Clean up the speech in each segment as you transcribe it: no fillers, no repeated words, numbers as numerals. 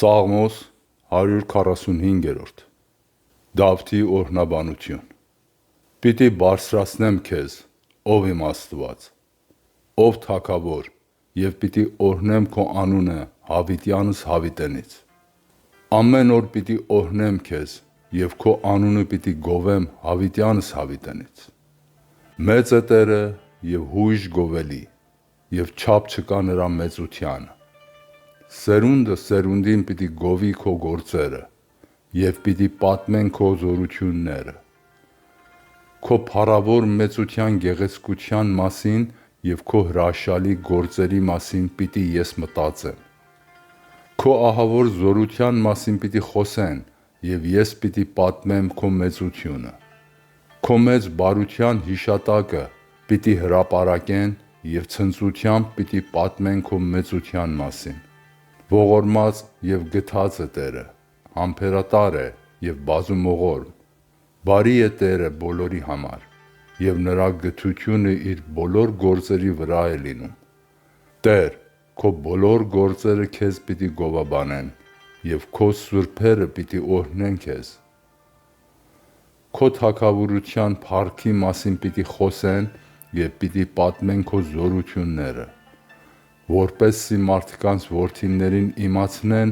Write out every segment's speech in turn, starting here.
Սաղմոս 145 Դավթի օրհնաբանություն Պիտի բարձրացնեմ քեզ, ով իմ Աստված, ով թագավոր, և պիտի օրհնեմ քո անունը հավիտյանս հավիտենից։ Ամեն օր պիտի օրհնեմ քեզ, և քո անունը պիտի գովեմ հավիտյանս հավիտենից։ Մեծ է Տերը և հույժ գովելի, և չափ չկա նրա մեծությանը։ Սերունդը սերունդին պիտի գովի քո գործերը, և պիտի պատմեն քո զորությունները։ Քո փառավոր մեծության գեղեցկության մասին և քո հրաշալի գործերի մասին պիտի ես մտածեմ։ Քո ահավոր զորության մասին պիտի խոսեն, և ես պիտի պատմեմ քո մեծությունը։ Քո մեծ բարության հիշատակը պիտի հրապարակեն և ցնծությամբ պիտի պատմեն քո մեծության մասին։ Ողորմած և գթած է Տերը, համբերատար է և բազումողորմ։ Բարի է Տերը բոլորի համար, և նրա գթությունը իր բոլոր գործերի վրա է լինում։ Տեր, քո բոլոր գործերը քեզ պիտի գովաբանեն, և քո սուրբերը պիտի օրհնեն քեզ։ Քո թագավորության փառքի մասին պիտի խոսեն և պիտի պատմեն քո զորությունները, որպեսզի մարդկանց որդիներին իմացնեն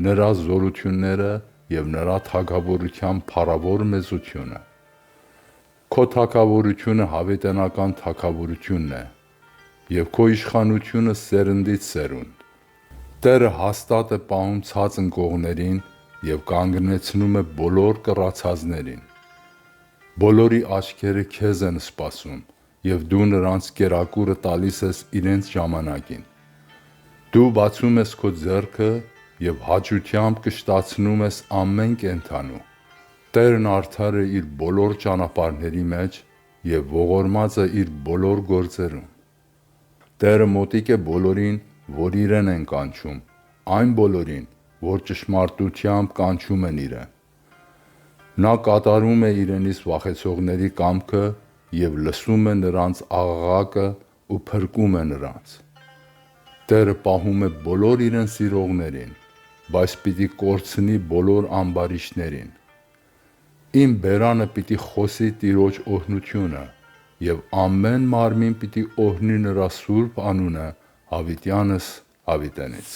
նրա զորությունները և նրա թագավորության փառավոր մեծությունը։ Քո թագավորությունը հավիտենական թագավորություն է, և քո իշխանությունը սերնդից սերունդ։ Տերը հաստատ է պահում ցած ընկողներին և կանգնեցնում է բոլոր կռացածներին։ Բոլորի աչքերը քեզ են սպասում, և դու նրանց կերակուրը տալիս ես իրենց ժամանակին։ Դու բացում ես քո ձեռքը և հաճությամբ կշտացնում ես ամեն կենդանու։ Տերն արդար է իր բոլոր ճանապարհների մեջ և ողորմած է իր բոլոր գործերում։ Տերը մոտիկ է բոլորին, որ իրեն են կանչում, այն բոլորին, որ ճշմարտությամբ կանչում են իրեն։ Նա կատարում է իրենից վախեցողների կամքը և լսում է նրանց աղաղակը ու փրկում է նրանց։ Տերը պահում է բոլոր իրեն սիրողներին, բայց պիտի կորցնի բոլոր ամբարիշտներին։ Իմ բերանը պիտի խոսի Տիրոջ օրհնությունը, և ամեն մարմին պիտի օրհնի նրա սուրբ անունը հավիտյանս հավիտենից։